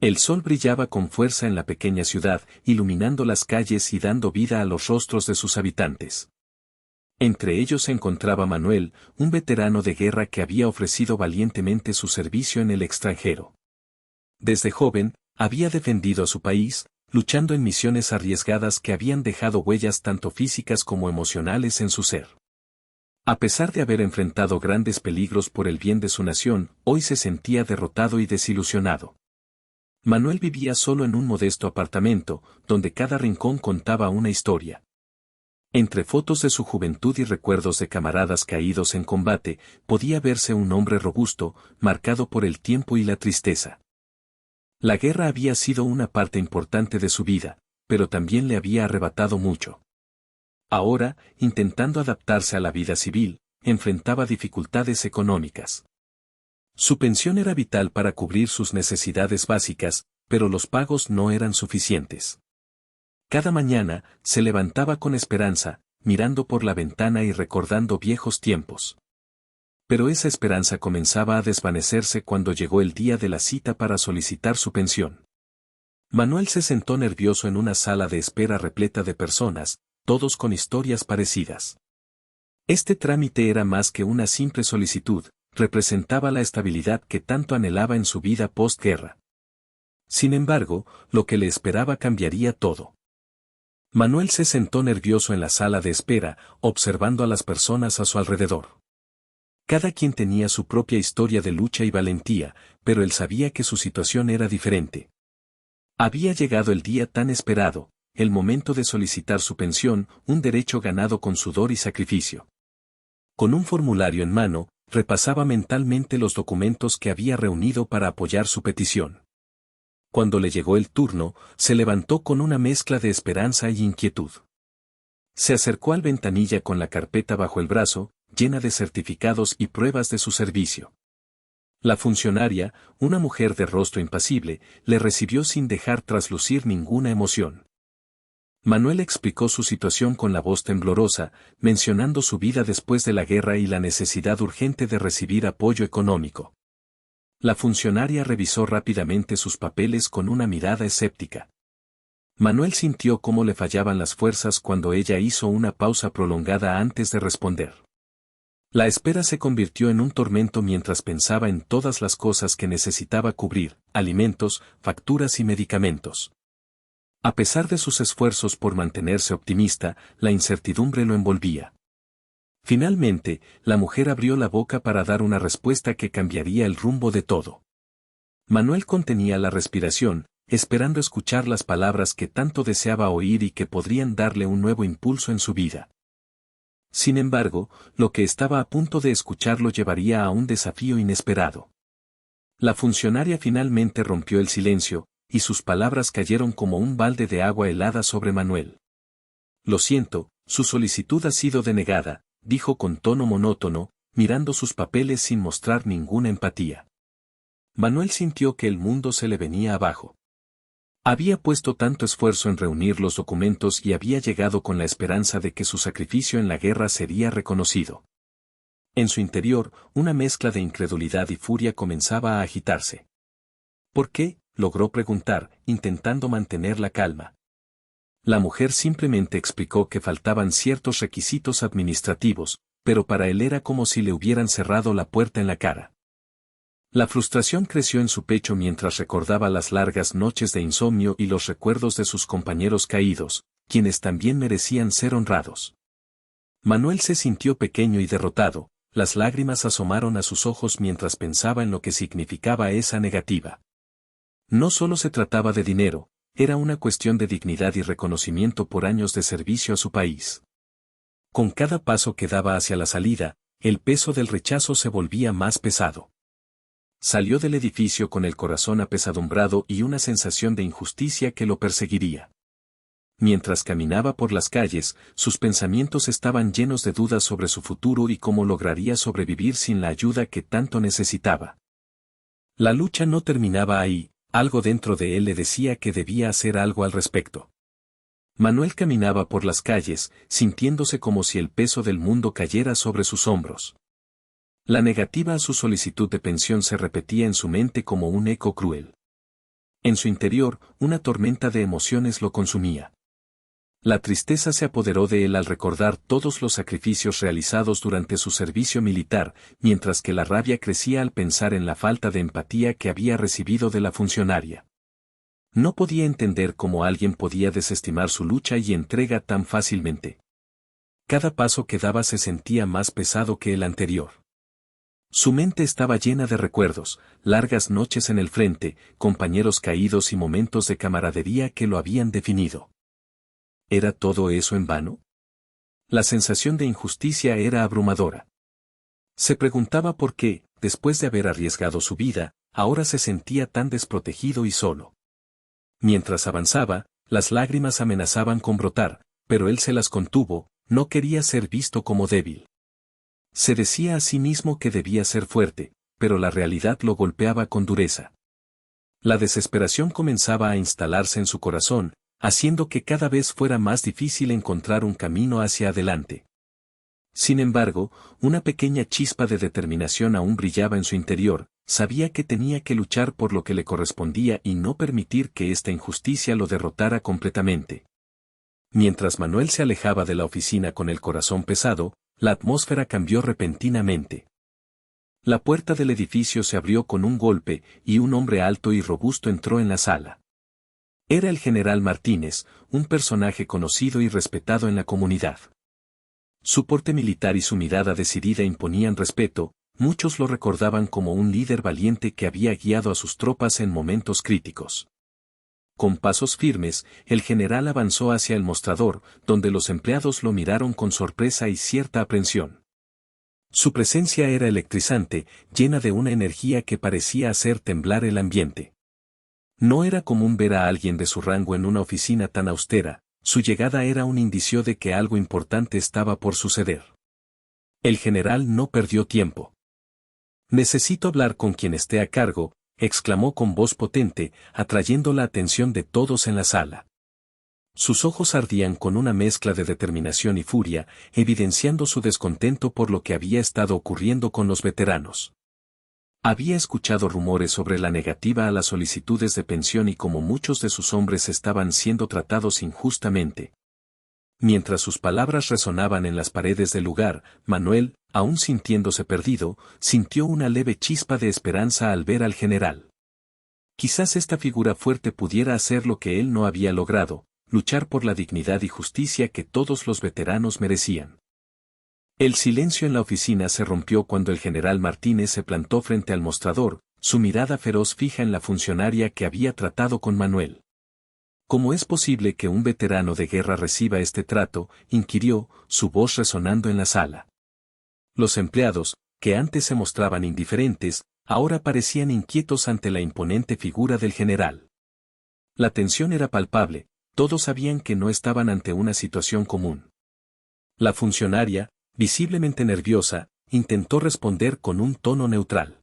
El sol brillaba con fuerza en la pequeña ciudad, iluminando las calles y dando vida a los rostros de sus habitantes. Entre ellos se encontraba Manuel, un veterano de guerra que había ofrecido valientemente su servicio en el extranjero. Desde joven, había defendido a su país, luchando en misiones arriesgadas que habían dejado huellas tanto físicas como emocionales en su ser. A pesar de haber enfrentado grandes peligros por el bien de su nación, hoy se sentía derrotado y desilusionado. Manuel vivía solo en un modesto apartamento, donde cada rincón contaba una historia. Entre fotos de su juventud y recuerdos de camaradas caídos en combate, podía verse un hombre robusto, marcado por el tiempo y la tristeza. La guerra había sido una parte importante de su vida, pero también le había arrebatado mucho. Ahora, intentando adaptarse a la vida civil, enfrentaba dificultades económicas. Su pensión era vital para cubrir sus necesidades básicas, pero los pagos no eran suficientes. Cada mañana, se levantaba con esperanza, mirando por la ventana y recordando viejos tiempos. Pero esa esperanza comenzaba a desvanecerse cuando llegó el día de la cita para solicitar su pensión. Manuel se sentó nervioso en una sala de espera repleta de personas, todos con historias parecidas. Este trámite era más que una simple solicitud, representaba la estabilidad que tanto anhelaba en su vida postguerra. Sin embargo, lo que le esperaba cambiaría todo. Manuel se sentó nervioso en la sala de espera, observando a las personas a su alrededor. Cada quien tenía su propia historia de lucha y valentía, pero él sabía que su situación era diferente. Había llegado el día tan esperado, el momento de solicitar su pensión, un derecho ganado con sudor y sacrificio. Con un formulario en mano, repasaba mentalmente los documentos que había reunido para apoyar su petición. Cuando le llegó el turno, se levantó con una mezcla de esperanza y inquietud. Se acercó al ventanilla con la carpeta bajo el brazo, llena de certificados y pruebas de su servicio. La funcionaria, una mujer de rostro impasible, le recibió sin dejar traslucir ninguna emoción. Manuel explicó su situación con la voz temblorosa, mencionando su vida después de la guerra y la necesidad urgente de recibir apoyo económico. La funcionaria revisó rápidamente sus papeles con una mirada escéptica. Manuel sintió cómo le fallaban las fuerzas cuando ella hizo una pausa prolongada antes de responder. La espera se convirtió en un tormento mientras pensaba en todas las cosas que necesitaba cubrir, alimentos, facturas y medicamentos. A pesar de sus esfuerzos por mantenerse optimista, la incertidumbre lo envolvía. Finalmente, la mujer abrió la boca para dar una respuesta que cambiaría el rumbo de todo. Manuel contenía la respiración, esperando escuchar las palabras que tanto deseaba oír y que podrían darle un nuevo impulso en su vida. Sin embargo, lo que estaba a punto de escuchar lo llevaría a un desafío inesperado. La funcionaria finalmente rompió el silencio, y sus palabras cayeron como un balde de agua helada sobre Manuel. Lo siento, su solicitud ha sido denegada, dijo con tono monótono, mirando sus papeles sin mostrar ninguna empatía. Manuel sintió que el mundo se le venía abajo. Había puesto tanto esfuerzo en reunir los documentos y había llegado con la esperanza de que su sacrificio en la guerra sería reconocido. En su interior, una mezcla de incredulidad y furia comenzaba a agitarse. ¿Por qué?, logró preguntar, intentando mantener la calma. La mujer simplemente explicó que faltaban ciertos requisitos administrativos, pero para él era como si le hubieran cerrado la puerta en la cara. La frustración creció en su pecho mientras recordaba las largas noches de insomnio y los recuerdos de sus compañeros caídos, quienes también merecían ser honrados. Manuel se sintió pequeño y derrotado, las lágrimas asomaron a sus ojos mientras pensaba en lo que significaba esa negativa. No solo se trataba de dinero, era una cuestión de dignidad y reconocimiento por años de servicio a su país. Con cada paso que daba hacia la salida, el peso del rechazo se volvía más pesado. Salió del edificio con el corazón apesadumbrado y una sensación de injusticia que lo perseguiría. Mientras caminaba por las calles, sus pensamientos estaban llenos de dudas sobre su futuro y cómo lograría sobrevivir sin la ayuda que tanto necesitaba. La lucha no terminaba ahí. Algo dentro de él le decía que debía hacer algo al respecto. Manuel caminaba por las calles, sintiéndose como si el peso del mundo cayera sobre sus hombros. La negativa a su solicitud de pensión se repetía en su mente como un eco cruel. En su interior, una tormenta de emociones lo consumía. La tristeza se apoderó de él al recordar todos los sacrificios realizados durante su servicio militar, mientras que la rabia crecía al pensar en la falta de empatía que había recibido de la funcionaria. No podía entender cómo alguien podía desestimar su lucha y entrega tan fácilmente. Cada paso que daba se sentía más pesado que el anterior. Su mente estaba llena de recuerdos, largas noches en el frente, compañeros caídos y momentos de camaradería que lo habían definido. ¿Era todo eso en vano? La sensación de injusticia era abrumadora. Se preguntaba por qué, después de haber arriesgado su vida, ahora se sentía tan desprotegido y solo. Mientras avanzaba, las lágrimas amenazaban con brotar, pero él se las contuvo, no quería ser visto como débil. Se decía a sí mismo que debía ser fuerte, pero la realidad lo golpeaba con dureza. La desesperación comenzaba a instalarse en su corazón, haciendo que cada vez fuera más difícil encontrar un camino hacia adelante. Sin embargo, una pequeña chispa de determinación aún brillaba en su interior, sabía que tenía que luchar por lo que le correspondía y no permitir que esta injusticia lo derrotara completamente. Mientras Manuel se alejaba de la oficina con el corazón pesado, la atmósfera cambió repentinamente. La puerta del edificio se abrió con un golpe y un hombre alto y robusto entró en la sala. Era el general Martínez, un personaje conocido y respetado en la comunidad. Su porte militar y su mirada decidida imponían respeto, muchos lo recordaban como un líder valiente que había guiado a sus tropas en momentos críticos. Con pasos firmes, el general avanzó hacia el mostrador, donde los empleados lo miraron con sorpresa y cierta aprensión. Su presencia era electrizante, llena de una energía que parecía hacer temblar el ambiente. No era común ver a alguien de su rango en una oficina tan austera, su llegada era un indicio de que algo importante estaba por suceder. El general no perdió tiempo. «Necesito hablar con quien esté a cargo», exclamó con voz potente, atrayendo la atención de todos en la sala. Sus ojos ardían con una mezcla de determinación y furia, evidenciando su descontento por lo que había estado ocurriendo con los veteranos. Había escuchado rumores sobre la negativa a las solicitudes de pensión y cómo muchos de sus hombres estaban siendo tratados injustamente. Mientras sus palabras resonaban en las paredes del lugar, Manuel, aún sintiéndose perdido, sintió una leve chispa de esperanza al ver al general. Quizás esta figura fuerte pudiera hacer lo que él no había logrado, luchar por la dignidad y justicia que todos los veteranos merecían. El silencio en la oficina se rompió cuando el general Martínez se plantó frente al mostrador, su mirada feroz fija en la funcionaria que había tratado con Manuel. ¿Cómo es posible que un veterano de guerra reciba este trato?, inquirió, su voz resonando en la sala. Los empleados, que antes se mostraban indiferentes, ahora parecían inquietos ante la imponente figura del general. La tensión era palpable, todos sabían que no estaban ante una situación común. La funcionaria, visiblemente nerviosa, intentó responder con un tono neutral.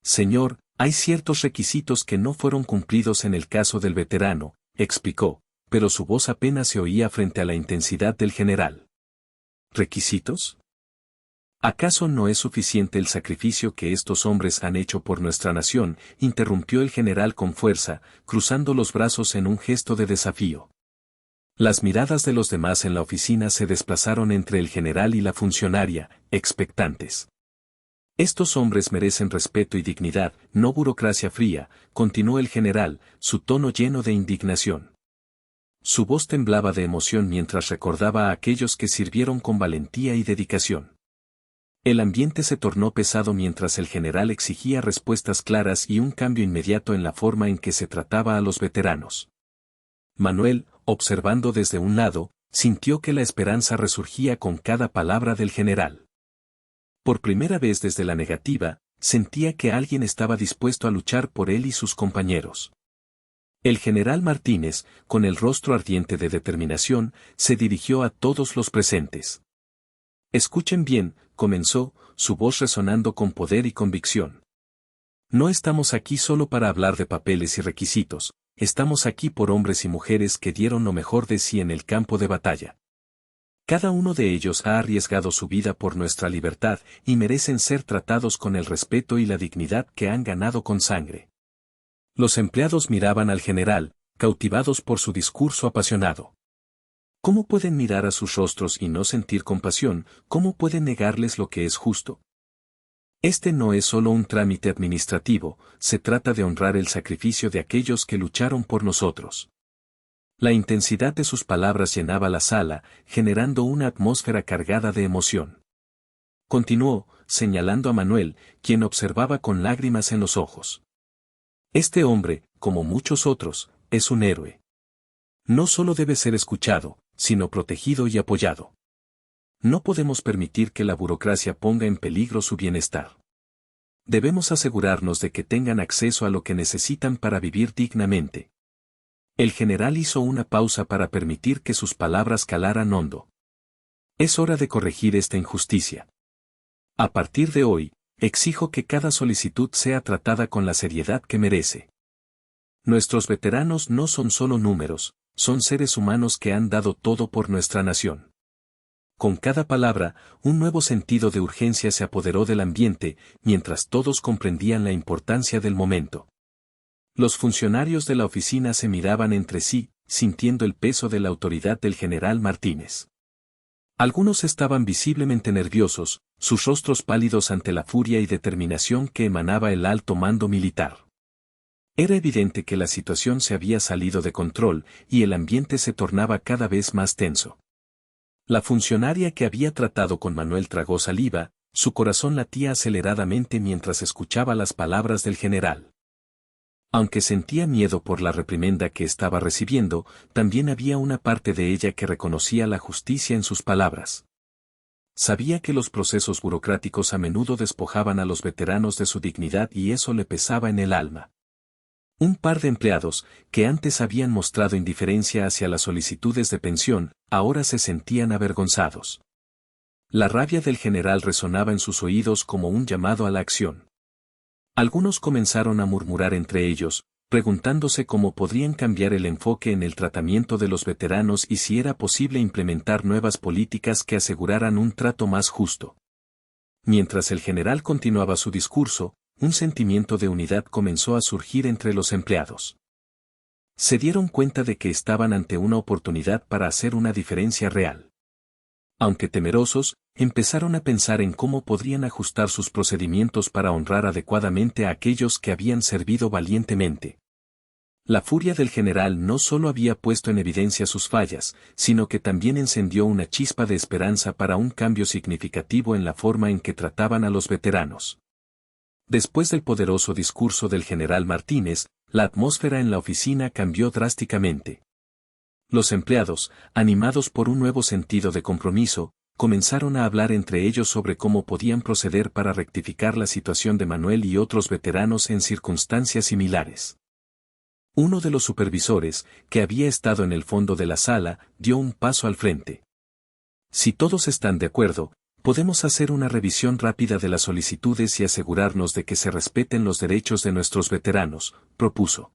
«Señor, hay ciertos requisitos que no fueron cumplidos en el caso del veterano», explicó, pero su voz apenas se oía frente a la intensidad del general. ¿Requisitos? ¿Acaso no es suficiente el sacrificio que estos hombres han hecho por nuestra nación?, interrumpió el general con fuerza, cruzando los brazos en un gesto de desafío. Las miradas de los demás en la oficina se desplazaron entre el general y la funcionaria, expectantes. Estos hombres merecen respeto y dignidad, no burocracia fría, continuó el general, su tono lleno de indignación. Su voz temblaba de emoción mientras recordaba a aquellos que sirvieron con valentía y dedicación. El ambiente se tornó pesado mientras el general exigía respuestas claras y un cambio inmediato en la forma en que se trataba a los veteranos. Manuel, observando desde un lado, sintió que la esperanza resurgía con cada palabra del general. Por primera vez desde la negativa, sentía que alguien estaba dispuesto a luchar por él y sus compañeros. El general Martínez, con el rostro ardiente de determinación, se dirigió a todos los presentes. «Escuchen bien», comenzó, su voz resonando con poder y convicción. «No estamos aquí solo para hablar de papeles y requisitos, estamos aquí por hombres y mujeres que dieron lo mejor de sí en el campo de batalla. Cada uno de ellos ha arriesgado su vida por nuestra libertad y merecen ser tratados con el respeto y la dignidad que han ganado con sangre. Los empleados miraban al general, cautivados por su discurso apasionado. ¿Cómo pueden mirar a sus rostros y no sentir compasión? ¿Cómo pueden negarles lo que es justo? Este no es solo un trámite administrativo, se trata de honrar el sacrificio de aquellos que lucharon por nosotros. La intensidad de sus palabras llenaba la sala, generando una atmósfera cargada de emoción. Continuó, señalando a Manuel, quien observaba con lágrimas en los ojos. Este hombre, como muchos otros, es un héroe. No solo debe ser escuchado, sino protegido y apoyado. No podemos permitir que la burocracia ponga en peligro su bienestar. Debemos asegurarnos de que tengan acceso a lo que necesitan para vivir dignamente. El general hizo una pausa para permitir que sus palabras calaran hondo. Es hora de corregir esta injusticia. A partir de hoy, exijo que cada solicitud sea tratada con la seriedad que merece. Nuestros veteranos no son solo números, son seres humanos que han dado todo por nuestra nación. Con cada palabra, un nuevo sentido de urgencia se apoderó del ambiente, mientras todos comprendían la importancia del momento. Los funcionarios de la oficina se miraban entre sí, sintiendo el peso de la autoridad del general Martínez. Algunos estaban visiblemente nerviosos, sus rostros pálidos ante la furia y determinación que emanaba el alto mando militar. Era evidente que la situación se había salido de control, y el ambiente se tornaba cada vez más tenso. La funcionaria que había tratado con Manuel tragó saliva, su corazón latía aceleradamente mientras escuchaba las palabras del general. Aunque sentía miedo por la reprimenda que estaba recibiendo, también había una parte de ella que reconocía la justicia en sus palabras. Sabía que los procesos burocráticos a menudo despojaban a los veteranos de su dignidad y eso le pesaba en el alma. Un par de empleados, que antes habían mostrado indiferencia hacia las solicitudes de pensión, ahora se sentían avergonzados. La rabia del general resonaba en sus oídos como un llamado a la acción. Algunos comenzaron a murmurar entre ellos, preguntándose cómo podrían cambiar el enfoque en el tratamiento de los veteranos y si era posible implementar nuevas políticas que aseguraran un trato más justo. Mientras el general continuaba su discurso, un sentimiento de unidad comenzó a surgir entre los empleados. Se dieron cuenta de que estaban ante una oportunidad para hacer una diferencia real. Aunque temerosos, empezaron a pensar en cómo podrían ajustar sus procedimientos para honrar adecuadamente a aquellos que habían servido valientemente. La furia del general no solo había puesto en evidencia sus fallas, sino que también encendió una chispa de esperanza para un cambio significativo en la forma en que trataban a los veteranos. Después del poderoso discurso del general Martínez, la atmósfera en la oficina cambió drásticamente. Los empleados, animados por un nuevo sentido de compromiso, comenzaron a hablar entre ellos sobre cómo podían proceder para rectificar la situación de Manuel y otros veteranos en circunstancias similares. Uno de los supervisores, que había estado en el fondo de la sala, dio un paso al frente. Si todos están de acuerdo, podemos hacer una revisión rápida de las solicitudes y asegurarnos de que se respeten los derechos de nuestros veteranos, propuso.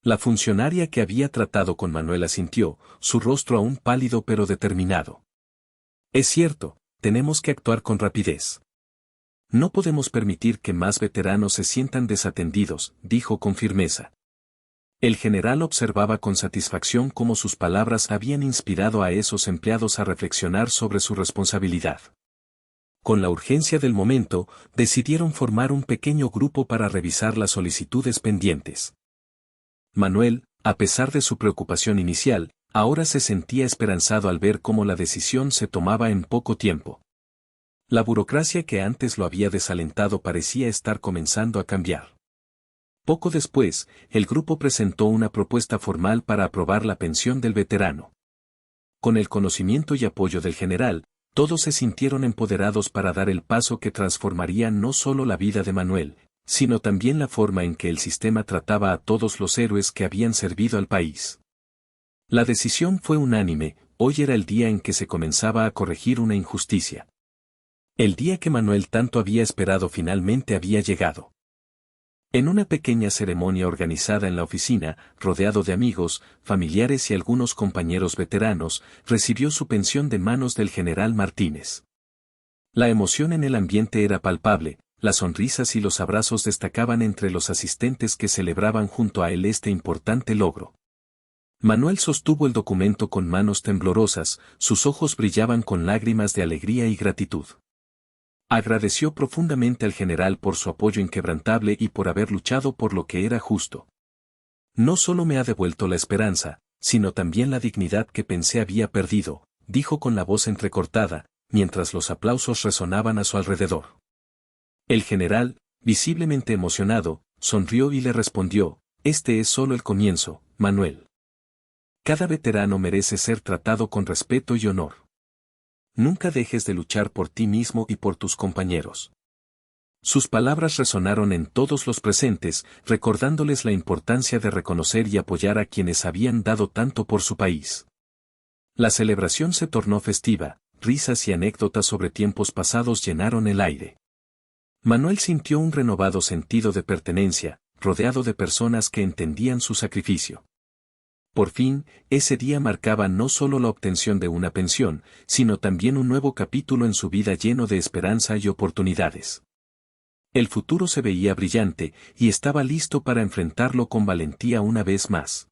La funcionaria que había tratado con Manuel asintió, su rostro aún pálido pero determinado. Es cierto, tenemos que actuar con rapidez. No podemos permitir que más veteranos se sientan desatendidos, dijo con firmeza. El general observaba con satisfacción cómo sus palabras habían inspirado a esos empleados a reflexionar sobre su responsabilidad. Con la urgencia del momento, decidieron formar un pequeño grupo para revisar las solicitudes pendientes. Manuel, a pesar de su preocupación inicial, ahora se sentía esperanzado al ver cómo la decisión se tomaba en poco tiempo. La burocracia que antes lo había desalentado parecía estar comenzando a cambiar. Poco después, el grupo presentó una propuesta formal para aprobar la pensión del veterano. Con el conocimiento y apoyo del general, todos se sintieron empoderados para dar el paso que transformaría no solo la vida de Manuel, sino también la forma en que el sistema trataba a todos los héroes que habían servido al país. La decisión fue unánime, hoy era el día en que se comenzaba a corregir una injusticia. El día que Manuel tanto había esperado finalmente había llegado. En una pequeña ceremonia organizada en la oficina, rodeado de amigos, familiares y algunos compañeros veteranos, recibió su pensión de manos del general Martínez. La emoción en el ambiente era palpable, las sonrisas y los abrazos destacaban entre los asistentes que celebraban junto a él este importante logro. Manuel sostuvo el documento con manos temblorosas, sus ojos brillaban con lágrimas de alegría y gratitud. Agradeció profundamente al general por su apoyo inquebrantable y por haber luchado por lo que era justo. No solo me ha devuelto la esperanza, sino también la dignidad que pensé había perdido, dijo con la voz entrecortada, mientras los aplausos resonaban a su alrededor. El general, visiblemente emocionado, sonrió y le respondió, este es solo el comienzo, Manuel. Cada veterano merece ser tratado con respeto y honor. Nunca dejes de luchar por ti mismo y por tus compañeros. Sus palabras resonaron en todos los presentes, recordándoles la importancia de reconocer y apoyar a quienes habían dado tanto por su país. La celebración se tornó festiva, risas y anécdotas sobre tiempos pasados llenaron el aire. Manuel sintió un renovado sentido de pertenencia, rodeado de personas que entendían su sacrificio. Por fin, ese día marcaba no solo la obtención de una pensión, sino también un nuevo capítulo en su vida lleno de esperanza y oportunidades. El futuro se veía brillante, y estaba listo para enfrentarlo con valentía una vez más.